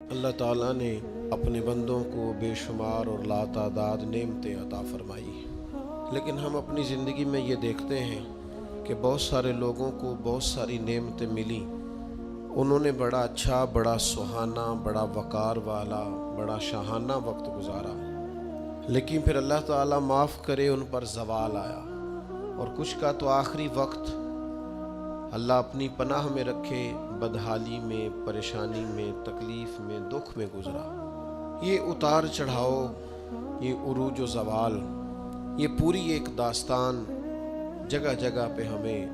اللہ تعالیٰ نے اپنے بندوں کو بے شمار اور لاتعداد نعمتیں عطا فرمائی، لیکن ہم اپنی زندگی میں یہ دیکھتے ہیں کہ بہت سارے لوگوں کو بہت ساری نعمتیں ملیں، انہوں نے بڑا اچھا، بڑا سہانا، بڑا وقار والا، بڑا شاہانہ وقت گزارا، لیکن پھر اللہ تعالیٰ معاف کرے ان پر زوال آیا، اور کچھ کا تو آخری وقت اللہ اپنی پناہ میں رکھے بدحالی میں، پریشانی میں، تکلیف میں، دکھ میں گزرا۔ یہ اتار چڑھاؤ، یہ عروج و زوال، یہ پوری ایک داستان جگہ جگہ پہ ہمیں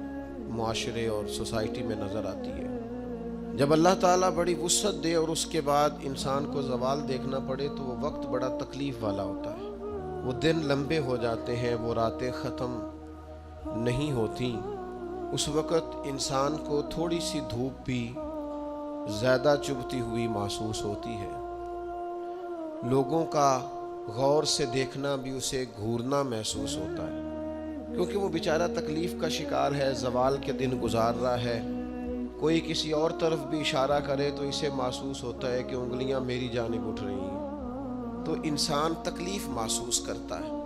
معاشرے اور سوسائٹی میں نظر آتی ہے۔ جب اللہ تعالیٰ بڑی وسعت دے اور اس کے بعد انسان کو زوال دیکھنا پڑے تو وہ وقت بڑا تکلیف والا ہوتا ہے، وہ دن لمبے ہو جاتے ہیں، وہ راتیں ختم نہیں ہوتی۔ اس وقت انسان کو تھوڑی سی دھوپ بھی زیادہ چبھتی ہوئی محسوس ہوتی ہے، لوگوں کا غور سے دیکھنا بھی اسے گھورنا محسوس ہوتا ہے، کیونکہ وہ بیچارہ تکلیف کا شکار ہے، زوال کے دن گزار رہا ہے۔ کوئی کسی اور طرف بھی اشارہ کرے تو اسے محسوس ہوتا ہے کہ انگلیاں میری جانب اٹھ رہی ہیں، تو انسان تکلیف محسوس کرتا ہے۔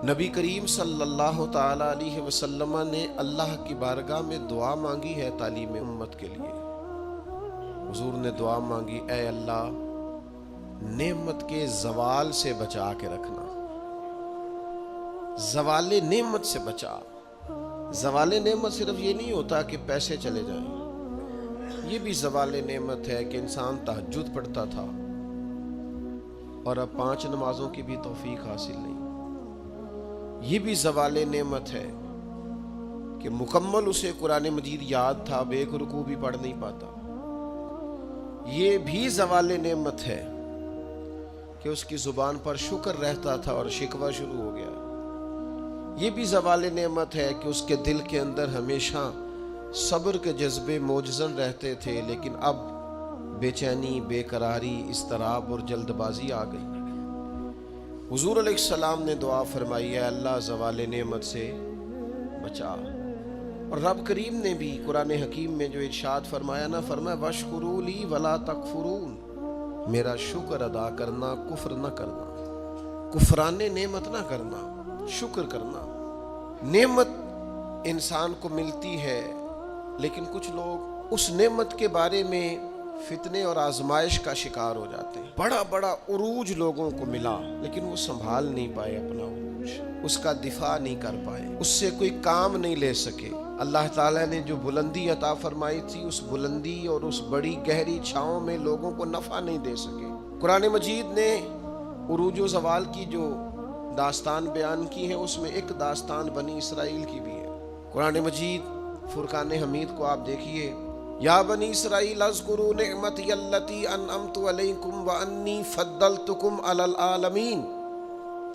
نبی کریم صلی اللہ تعالیٰ علیہ وسلم نے اللہ کی بارگاہ میں دعا مانگی ہے تعلیم امت کے لیے۔ حضور نے دعا مانگی، اے اللہ نعمت کے زوال سے بچا کے رکھنا، زوال نعمت سے بچا۔ زوال نعمت صرف یہ نہیں ہوتا کہ پیسے چلے جائیں، یہ بھی زوال نعمت ہے کہ انسان تہجد پڑھتا تھا اور اب 5 نمازوں کی بھی توفیق حاصل نہیں۔ یہ بھی زوال نعمت ہے کہ مکمل اسے قرآن مجید یاد تھا، اب ایک رکوع بھی پڑھ نہیں پاتا۔ یہ بھی زوال نعمت ہے کہ اس کی زبان پر شکر رہتا تھا اور شکوہ شروع ہو گیا۔ یہ بھی زوال نعمت ہے کہ اس کے دل کے اندر ہمیشہ صبر کے جذبے موجزن رہتے تھے، لیکن اب بے چینی، بے قراری، اضطراب اور جلد بازی آ گئی۔ حضور علیہ السلام نے دعا فرمائی، ہے اللہ زوال نعمت سے بچا۔ اور رب کریم نے بھی قرآن حکیم میں جو ارشاد فرمایا نا، فرمایا وَاشْكُرُوا لِي وَلَا تَكْفُرُونَ، میرا شکر ادا کرنا، کفر نہ کرنا، کفران نعمت نہ کرنا، شکر کرنا۔ نعمت انسان کو ملتی ہے، لیکن کچھ لوگ اس نعمت کے بارے میں فتنے اور آزمائش کا شکار ہو جاتے ہیں۔ بڑا بڑا عروج لوگوں کو ملا، لیکن وہ سنبھال نہیں پائے اپنا عروج، اس کا دفاع نہیں کر پائے، اس سے کوئی کام نہیں لے سکے۔ اللہ تعالیٰ نے جو بلندی عطا فرمائی تھی، اس بلندی اور اس بڑی گہری چھاؤں میں لوگوں کو نفع نہیں دے سکے۔ قرآن مجید نے عروج و زوال کی جو داستان بیان کی ہے، اس میں ایک داستان بنی اسرائیل کی بھی ہے۔ قرآن مجید فرقان حمید کو آپ دیکھیے، یا بنی اسرائیل اذکروا نعمتی التی انعمت علیکم وانی فضلتکم علی العالمین،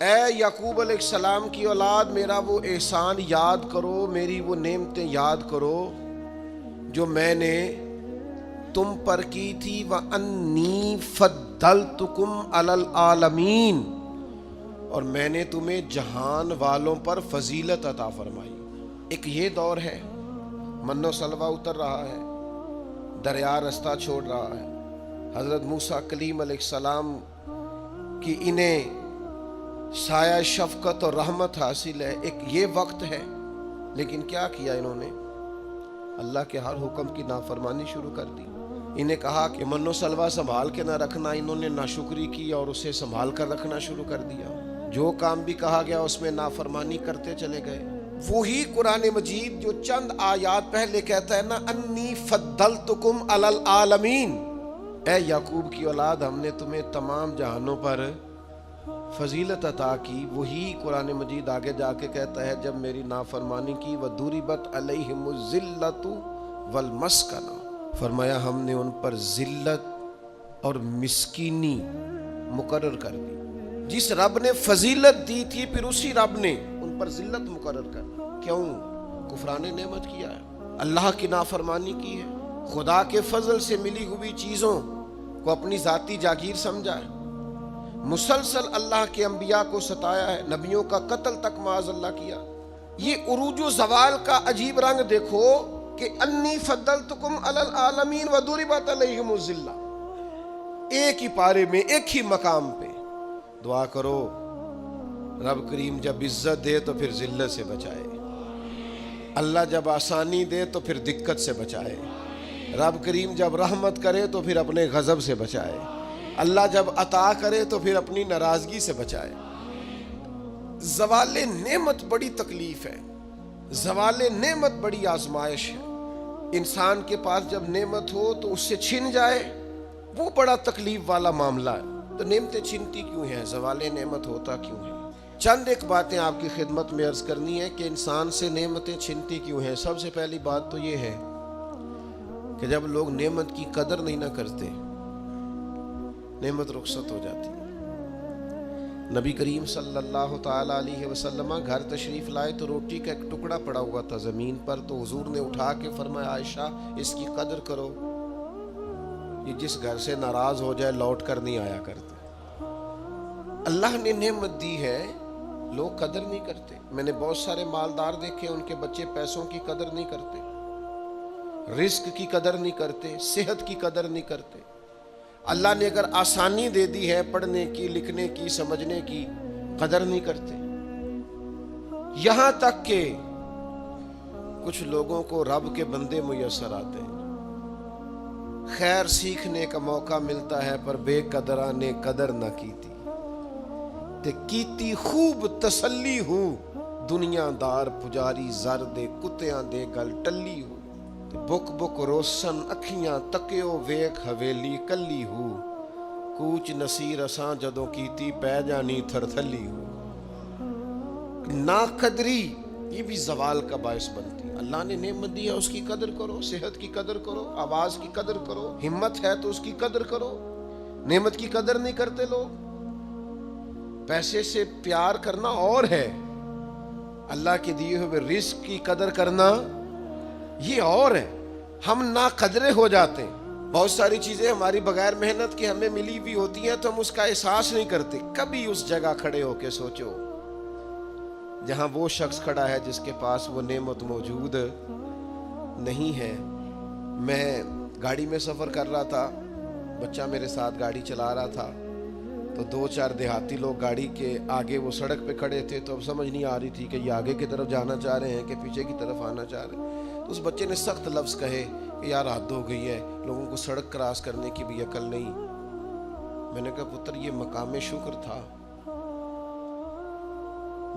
اے یعقوب علیہ السلام کی اولاد، میرا وہ احسان یاد کرو، میری وہ نعمتیں یاد کرو جو میں نے تم پر کی تھی، وانی فضلتکم علی العالمین، اور میں نے تمہیں جہان والوں پر فضیلت عطا فرمائی۔ ایک یہ دور ہے، من و سلوہ اتر رہا ہے، دریا رستہ چھوڑ رہا ہے، حضرت موسیٰ کلیم علیہ السلام کی انہیں سایہ شفقت اور رحمت حاصل ہے، ایک یہ وقت ہے، لیکن کیا کیا انہوں نے؟ اللہ کے ہر حکم کی نافرمانی شروع کر دی۔ انہیں کہا کہ من و سلوہ سنبھال کے نہ رکھنا، انہوں نے ناشکری کی اور اسے سنبھال کر رکھنا شروع کر دیا۔ جو کام بھی کہا گیا اس میں نافرمانی کرتے چلے گئے۔ وہی قرآن مجید جو چند آیات پہلے کہتا ہے نا، انی فضلتکم علی العالمین، اے یعقوب کی اولاد، ہم نے تمہیں تمام جہانوں پر فضیلت عطا کی، وہی قرآن مجید آگے جا کے کہتا ہے جب میری نافرمانی کی، وَضُرِبَتْ عَلَيْهِمُ الذِّلَّةُ وَالْمَسْكَنَةُ، فرمایا ہم نے ان پر ذلت اور مسکینی مقرر کر دی۔ جس رب نے فضیلت دی تھی، پھر اسی رب نے ان پر ذلت مقرر کر دی۔ کیوں؟ کفران نعمت کیا ہے، اللہ کی نافرمانی کی ہے، خدا کے فضل سے ملی ہوئی چیزوں کو اپنی ذاتی جاگیر سمجھا ہے، مسلسل اللہ کے انبیاء کو ستایا ہے، نبیوں کا قتل تک معاذ اللہ کیا۔ یہ عروج و زوال کا عجیب رنگ دیکھو کہ انی فضلتکم علی العالمین وضربت علیہم الذلہ، ایک ہی پارے میں ایک ہی مقام پہ دعا کرو رب کریم جب عزت دے تو پھر ذلت سے بچائے، اللہ جب آسانی دے تو پھر دقت سے بچائے، رب کریم جب رحمت کرے تو پھر اپنے غضب سے بچائے، اللہ جب عطا کرے تو پھر اپنی ناراضگی سے بچائے۔ زوال نعمت بڑی تکلیف ہے، زوال نعمت بڑی آزمائش ہے۔ انسان کے پاس جب نعمت ہو تو اس سے چھن جائے وہ بڑا تکلیف والا معاملہ ہے۔ تو نعمتیں چھنتی کیوں ہیں، زوال نعمت ہوتا کیوں ہے؟ چند ایک باتیں آپ کی خدمت میں عرض کرنی ہے کہ انسان سے نعمتیں چھنتی کیوں ہیں۔ سب سے پہلی بات تو یہ ہے کہ جب لوگ نعمت کی قدر نہیں نہ کرتے، نعمت رخصت ہو جاتی ہے۔ نبی کریم صلی اللہ تعالیٰ علیہ وسلم گھر تشریف لائے تو روٹی کا ایک ٹکڑا پڑا ہوا تھا زمین پر، تو حضور نے اٹھا کے فرمایا عائشہ اس کی قدر کرو، یہ جس گھر سے ناراض ہو جائے لوٹ کر نہیں آیا کرتے۔ اللہ نے نعمت دی ہے، لوگ قدر نہیں کرتے۔ میں نے بہت سارے مالدار دیکھے ان کے بچے پیسوں کی قدر نہیں کرتے، رزق کی قدر نہیں کرتے، صحت کی قدر نہیں کرتے۔ اللہ نے اگر آسانی دے دی ہے پڑھنے کی، لکھنے کی، سمجھنے کی، قدر نہیں کرتے۔ یہاں تک کہ کچھ لوگوں کو رب کے بندے میسر آتے ہیں، خیر سیکھنے کا موقع ملتا ہے پر بے قدرہ نے قدر نہ کیتی تے کیتی خوب تسلی ہو، دنیا دار پجاری زر دے کتیاں دے گل ٹلی ہو، بک بک روسن اکھیاں تکیو ویک حویلی کلی ہو، کوچ نصیر اساں جدوں کیتی پہ جانی تھر تھلی ہو۔ ناقدری یہ بھی زوال کا باعث بنتی ہے۔ اللہ نے نعمت دی ہے اس کی قدر کرو، صحت کی قدر کرو، آواز کی قدر کرو، ہمت ہے تو اس کی قدر کرو۔ نعمت کی قدر نہیں کرتے لوگ۔ پیسے سے پیار کرنا اور ہے، اللہ کے دیے ہوئے رزق کی قدر کرنا یہ اور ہے۔ ہم ناقدرے ہو جاتے ہیں۔ بہت ساری چیزیں ہماری بغیر محنت کے ہمیں ملی بھی ہوتی ہیں تو ہم اس کا احساس نہیں کرتے۔ کبھی اس جگہ کھڑے ہو کے سوچو جہاں وہ شخص کھڑا ہے جس کے پاس وہ نعمت موجود نہیں ہے۔ میں گاڑی میں سفر کر رہا تھا، بچہ میرے ساتھ گاڑی چلا رہا تھا، تو دو چار دیہاتی لوگ گاڑی کے آگے وہ سڑک پہ کھڑے تھے، تو اب سمجھ نہیں آ رہی تھی کہ یہ آگے کی طرف جانا چاہ رہے ہیں کہ پیچھے کی طرف آنا چاہ رہے ہیں۔ تو اس بچے نے سخت لفظ کہے کہ یار حد ہو گئی ہے، لوگوں کو سڑک کراس کرنے کی بھی عقل نہیں۔ میں نے کہا پتر یہ مقام شکر تھا،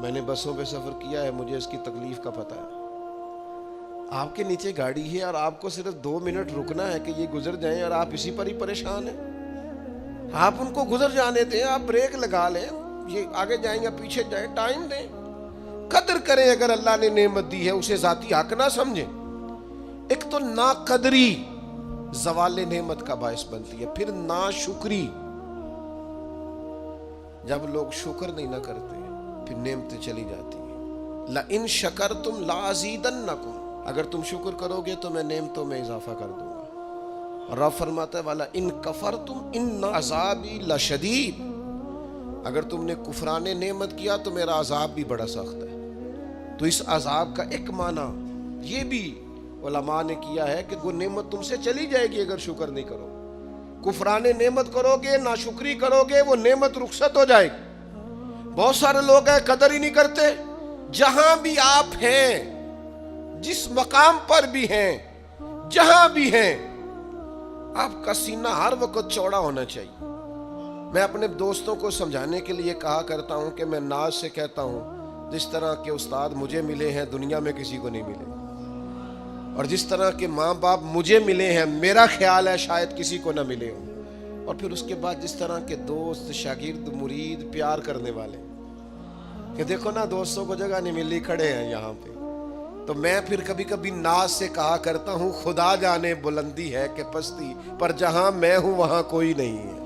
میں نے بسوں پہ سفر کیا ہے، مجھے اس کی تکلیف کا پتہ ہے۔ آپ کے نیچے گاڑی ہے اور آپ کو صرف 2 منٹ رکنا ہے کہ یہ گزر جائیں اور آپ اسی پر ہی پریشان ہیں۔ آپ ان کو گزر جانے دیں، آپ بریک لگا لیں، یہ آگے جائیں یا پیچھے جائیں، ٹائم دیں، قدر کریں۔ اگر اللہ نے نعمت دی ہے اسے ذاتی حق نہ سمجھیں۔ ایک تو ناقدری زوال نعمت کا باعث بنتی ہے، پھر ناشکری، جب لوگ شکر نہیں نہ کرتے پھر نعمتیں چلی جاتی ہیں۔ لَإِن شَكَرْتُمْ لَأَزِيدَنَّكُمْ، اگر تم شکر کرو گے تو میں نعمتوں میں اضافہ کر دوں گا۔ اور رب فرماتا ہے وَلَئِن كَفَرْتُمْ إِنَّ عَذَابِي لَشَدِيدٌ، اگر تم نے کفران نعمت کیا تو میرا عذاب بھی بڑا سخت ہے۔ تو اس عذاب کا ایک معنی یہ بھی علماء نے کیا ہے کہ وہ نعمت تم سے چلی جائے گی اگر شکر نہیں کرو۔ کفران نعمت کرو گے، ناشکری کرو گے، وہ نعمت رخصت ہو جائے گی۔ بہت سارے لوگ ہیں قدر ہی نہیں کرتے۔ جہاں بھی آپ ہیں، جس مقام پر بھی ہیں، جہاں بھی ہیں، آپ کا سینہ ہر وقت چوڑا ہونا چاہیے۔ میں اپنے دوستوں کو سمجھانے کے لیے کہا کرتا ہوں کہ میں ناز سے کہتا ہوں جس طرح کے استاد مجھے ملے ہیں دنیا میں کسی کو نہیں ملے، اور جس طرح کے ماں باپ مجھے ملے ہیں میرا خیال ہے شاید کسی کو نہ ملے ہوں۔ اور پھر اس کے بعد جس طرح کے دوست، شاگرد، مرید، پیار کرنے والے، کہ دیکھو نا دوستوں کو جگہ نہیں ملی، کھڑے ہیں یہاں پہ۔ تو میں پھر کبھی کبھی ناز سے کہا کرتا ہوں خدا جانے بلندی ہے کہ پستی، پر جہاں میں ہوں وہاں کوئی نہیں ہے۔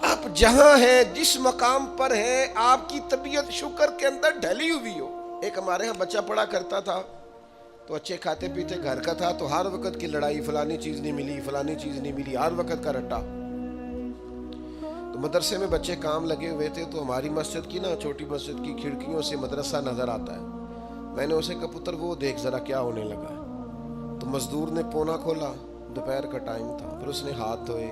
آپ جہاں ہیں، جس مقام پر ہیں، آپ کی طبیعت شکر کے اندر ڈھلی ہوئی ہو۔ ایک ہمارے ہاں بچہ پڑھا کرتا تھا تو اچھے کھاتے پیتے گھر کا تھا، تو ہر وقت کی لڑائی، فلانی چیز نہیں ملی، فلانی چیز نہیں ملی، ہر وقت کا رٹا۔ تو مدرسے میں بچے کام لگے ہوئے تھے، تو ہماری مسجد کی نا چھوٹی مسجد کی کھڑکیوں سے مدرسہ نظر آتا ہے۔ میں نے اسے کہا پتر وہ دیکھ ذرا کیا ہونے لگا ہے۔ تو مزدور نے پونا کھولا، دوپہر کا ٹائم تھا، پھر اس نے ہاتھ دھوئے،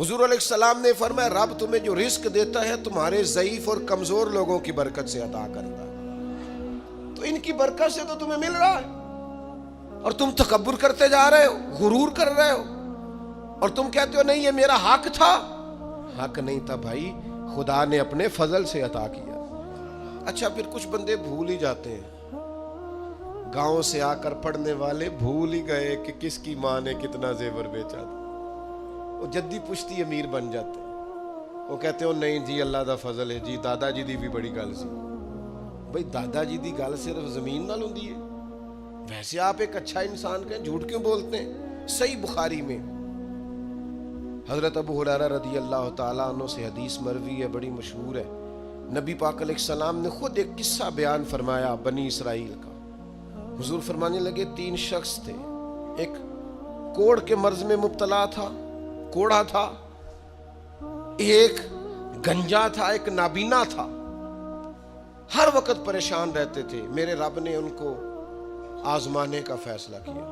حضور علیہ السلام نے فرمایا رب تمہیں جو رزق دیتا ہے تمہارے ضعیف اور کمزور لوگوں کی برکت سے عطا کرتا ہے، تو ان کی برکت سے تو تمہیں مل رہا ہے، اور تم تکبر کرتے جا رہے ہو، غرور کر رہے ہو، اور تم کہتے ہو نہیں یہ میرا حق تھا۔ حق نہیں تھا بھائی، خدا نے اپنے فضل سے عطا کیا۔ اچھا پھر کچھ بندے بھول ہی جاتے ہیں، گاؤں سے آ کر پڑھنے والے بھول ہی گئے کہ کس کی ماں نے کتنا زیور بیچا تھا، وہ جدی پشتی امیر بن جاتے ہیں۔ وہ کہتے ہو نہیں جی اللہ دا فضل ہے جی، دادا جی دی بھی بڑی گل سی۔ بھئی دادا جی دی گل صرف زمین نال ہوندی ہے؟ ویسے آپ ایک اچھا انسان کہیں، جھوٹ کیوں بولتے ہیں؟ صحیح بخاری میں حضرت ابو ہریرہ رضی اللہ تعالیٰ عنہ سے حدیث مروی ہے، بڑی مشہور ہے۔ نبی پاک علیہ السلام نے خود ایک قصہ بیان فرمایا بنی اسرائیل کا۔ حضور فرمانے لگے 3 شخص تھے، ایک کوڑ کے مرض میں مبتلا تھا، کوڑا تھا، ایک گنجا تھا، ایک نابینا تھا، ہر وقت پریشان رہتے تھے۔ میرے رب نے ان کو آزمانے کا فیصلہ کیا۔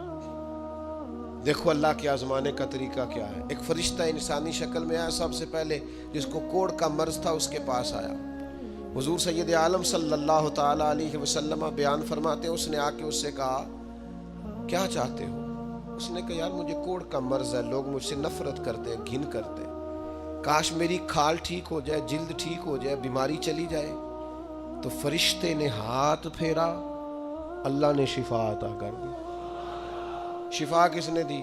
دیکھو اللہ کے آزمانے کا طریقہ کیا ہے۔ ایک فرشتہ انسانی شکل میں آیا، سب سے پہلے جس کو کوڑ کا مرض تھا اس کے پاس آیا۔ حضور سید عالم صلی اللہ تعالی علیہ وسلم بیان فرماتے ہیں، اس نے آ کے اس سے کہا کیا چاہتے ہو؟ اس نے کہا یار مجھے کوڑ کا مرض ہے، لوگ مجھ سے نفرت کرتے ہیں، گھن کرتے ہیں، کاش میری کھال ٹھیک ہو جائے، جلد ٹھیک ہو جائے، بیماری چلی جائے۔ تو فرشتے نے ہاتھ پھیرا، اللہ نے شفا عطا کر دی۔ شفا کس نے دی؟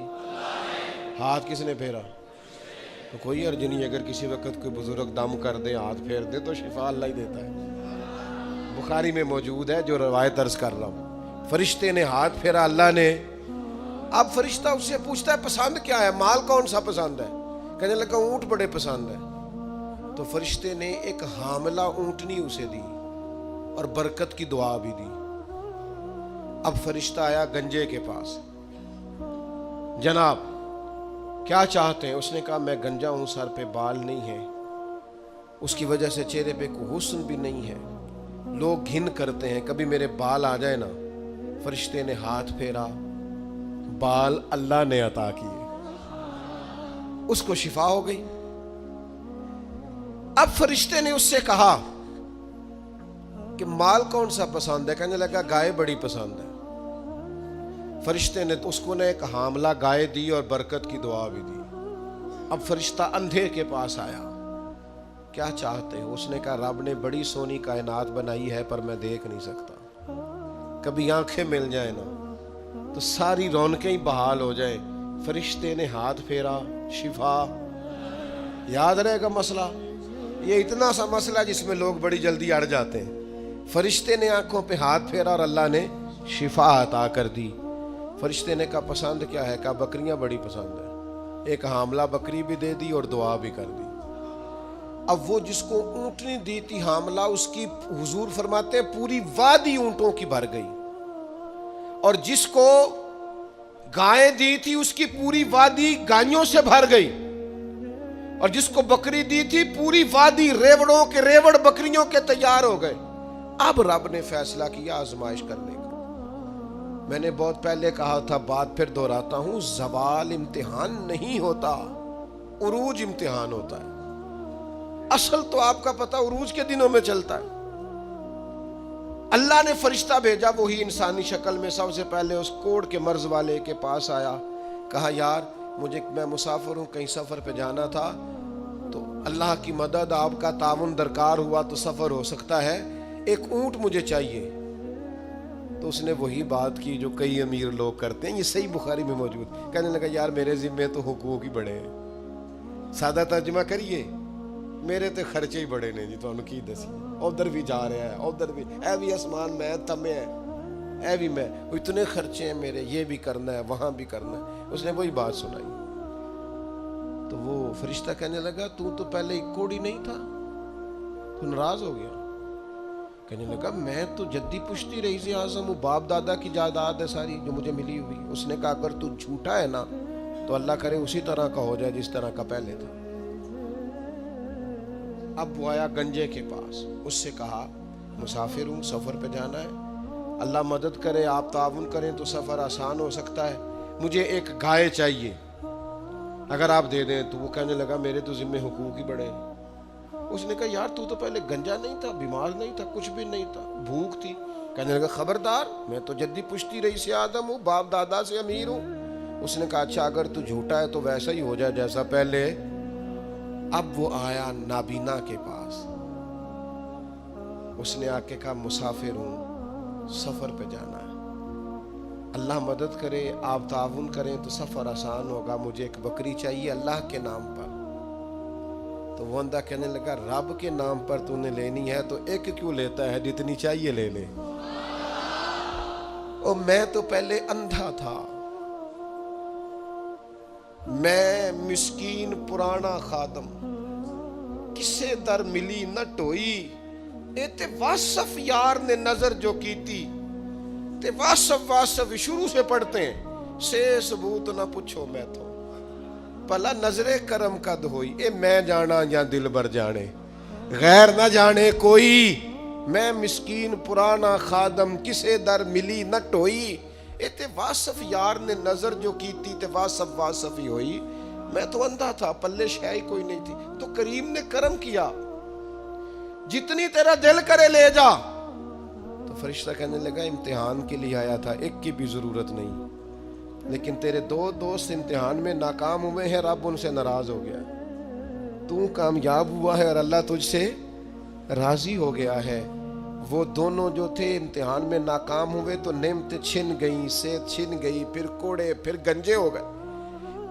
ہاتھ کس نے پھیرا؟ تو کوئی عرض نہیں، اگر کسی وقت کوئی بزرگ دم کر دے، ہاتھ پھیر دے تو شفا اللہ ہی دیتا ہے۔ بخاری میں موجود ہے جو روایت عرض کر رہا ہوں۔ فرشتے نے ہاتھ پھیرا، اللہ نے۔ اب فرشتہ اس سے پوچھتا ہے پسند کیا ہے، مال کون سا پسند ہے؟ کہنے لگا اونٹ بڑے پسند ہے۔ تو فرشتے نے ایک حاملہ اونٹنی اسے دی اور برکت کی دعا بھی دی۔ اب فرشتہ آیا گنجے کے پاس، جناب کیا چاہتے ہیں؟ اس نے کہا میں گنجا ہوں، سر پہ بال نہیں ہے، اس کی وجہ سے چہرے پہ کوئی حسن بھی نہیں ہے، لوگ گھن کرتے ہیں، کبھی میرے بال آ جائے نا۔ فرشتے نے ہاتھ پھیرا، بال اللہ نے عطا کیے، اس کو شفا ہو گئی۔ اب فرشتے نے اس سے کہا کہ مال کون سا پسند ہے؟ کہنے لگا گائے بڑی پسند ہے۔ فرشتے نے اس کو ایک حاملہ گائے دی اور برکت کی دعا بھی دی۔ اب فرشتہ اندھے کے پاس آیا، کیا چاہتے ہو؟ اس نے کہا رب نے بڑی سونی کائنات بنائی ہے پر میں دیکھ نہیں سکتا، کبھی آنکھیں مل جائیں نا تو ساری رونقیں ہی بحال ہو جائیں۔ فرشتے نے ہاتھ پھیرا، شفا۔ یاد رہے گا مسئلہ، یہ اتنا سا مسئلہ جس میں لوگ بڑی جلدی اڑ جاتے ہیں۔ فرشتے نے آنکھوں پہ ہاتھ پھیرا اور اللہ نے شفا عطا کر دی۔ فرشتے نے کہا پسند کیا ہے؟ کہا بکریاں بڑی پسند ہے۔ ایک حاملہ بکری بھی دے دی اور دعا بھی کر دی۔ اب وہ جس کو اونٹنی دی تھی حاملہ، اس کی حضور فرماتے ہیں پوری وادی اونٹوں کی بھر گئی، اور جس کو گائیں دی تھی اس کی پوری وادی گائیوں سے بھر گئی، اور جس کو بکری دی تھی پوری وادی ریوڑوں کے ریوڑ بکریوں کے تیار ہو گئے۔ اب رب نے فیصلہ کیا آزمائش کرنے کا۔ میں نے بہت پہلے کہا تھا، بات پھر دہراتا ہوں، زوال امتحان نہیں ہوتا، عروج امتحان ہوتا ہے۔ اصل تو آپ کا پتہ عروج کے دنوں میں چلتا ہے۔ اللہ نے فرشتہ بھیجا، وہی انسانی شکل میں سب سے پہلے اس کوڑ کے مرض والے کے پاس آیا، کہا یار میں مسافر ہوں، کہیں سفر پہ جانا تھا، تو اللہ کی مدد، آپ کا تعاون درکار ہوا تو سفر ہو سکتا ہے، ایک اونٹ مجھے چاہیے۔ تو اس نے وہی بات کی جو کئی امیر لوگ کرتے ہیں، یہ صحیح بخاری میں موجود۔ کہنے لگا یار میرے ذمے تو حقوق ہی بڑے ہیں، سادہ ترجمہ کریے، میرے تے خرچے ہی بڑے نے جی، تو انہوں کی دسی، ادھر بھی جا رہا ہے، ادھر بھی، اے بھی آسمان میں تمے ہے، اے بھی میں، اتنے خرچے ہیں میرے، یہ بھی کرنا ہے، وہاں بھی کرنا ہے۔ اس نے وہی بات سنائی۔ تو وہ فرشتہ کہنے لگا تو پہلے کوڑی نہیں تھا، تو ناراض ہو گیا؟ کہنے لگا میں تو جدی پشتی رئیس اعظم ہوں، باپ دادا کی جائیداد ہے ساری جو مجھے ملی ہوئی۔ اس نے کہا اگر تو جھوٹا ہے نا تو اللہ کرے اسی طرح کا ہو جائے جس طرح کا پہلے تھا۔ اب وہ آیا گنجے کے پاس، اس سے کہا مسافر ہوں، سفر پہ جانا ہے، اللہ مدد کرے، آپ تعاون کریں تو سفر آسان ہو سکتا ہے، مجھے ایک گائے چاہیے۔ اگر آپ دے دیں تو وہ کہنے لگا میرے تو ذمہ حقوق ہی بڑے ہیں. اس نے کہا یار تو پہلے گنجا نہیں تھا, بیمار نہیں تھا, کچھ بھی نہیں تھا, بھوک تھی. کہنے لگا خبردار, میں تو جدی پشتی رئیس آدم ہوں, باپ دادا سے امیر ہوں. اس نے کہا اچھا اگر تو جھوٹا ہے تو ویسا ہی ہو جائے جیسا پہلے. اب وہ آیا نابینا کے پاس. اس نے آ کے کہا مسافر ہوں, سفر پہ جانا ہے, اللہ مدد کرے, آپ تعاون کریں تو سفر آسان ہوگا, مجھے ایک بکری چاہیے اللہ کے نام پر. تو وہ اندھا کہنے لگا رب کے نام پر تو نے لینی ہے تو ایک کیوں لیتا ہے, جتنی چاہیے لے لے. اور میں تو پہلے اندھا تھا, میں مسکین پرانا خادم, کسے در ملی نہ ٹوئی, اے تے واصف یار نے نظر جو کی تھی. تے واصف شروع سے پڑھتے ہیں, سے ثبوت نہ پوچھو میں تو, پلا نظر کرم قد ہوئی, اے میں جانا یا دل بر جانے, غیر نہ جانے کوئی. میں مسکین پرانا خادم, کسے در ملی نہ ٹوئی, اے تے واصف یار نے نظر جو کی تھی, تے واصف ہی ہوئی. میں تو اندھا تھا, پلے شے ہی کوئی نہیں تھی, تو کریم نے کرم کیا, جتنی تیرا دل کرے لے جا. تو فرشتہ کہنے لگا امتحان کے لیے آیا تھا, ایک کی بھی ضرورت نہیں, لیکن تیرے دو دوست امتحان میں ناکام ہوئے ہیں, رب ان سے ناراض ہو گیا, تو کامیاب ہوا ہے اور اللہ تجھ سے راضی ہو گیا ہے. وہ دونوں جو تھے امتحان میں ناکام ہوئے تو نعمتیں چھن گئیں, صحت چھن گئی, پھر کوڑے, پھر گنجے ہو گئے.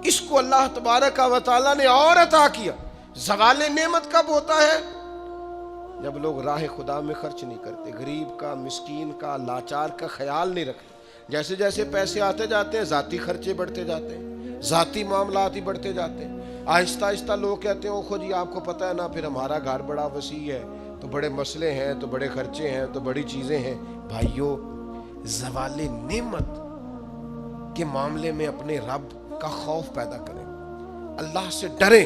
اس کو اللہ تبارک و تعالیٰ نے اور عطا کیا. زوال نعمت کب ہوتا ہے؟ جب لوگ راہ خدا میں خرچ نہیں کرتے, غریب کا, مسکین کا, لاچار کا خیال نہیں رکھتے. جیسے جیسے پیسے آتے جاتے ہیں ذاتی خرچے بڑھتے جاتے ہیں, ذاتی معاملات ہی بڑھتے جاتے ہیں. آہستہ آہستہ لوگ کہتے ہیں خود جی آپ کو پتہ ہے نا, پھر ہمارا گھر بڑا وسیع ہے تو بڑے مسئلے ہیں, تو بڑے خرچے ہیں, تو بڑی چیزیں ہیں. بھائیو, زوال نعمت کے معاملے میں اپنے رب کا خوف پیدا کریں, اللہ سے ڈریں.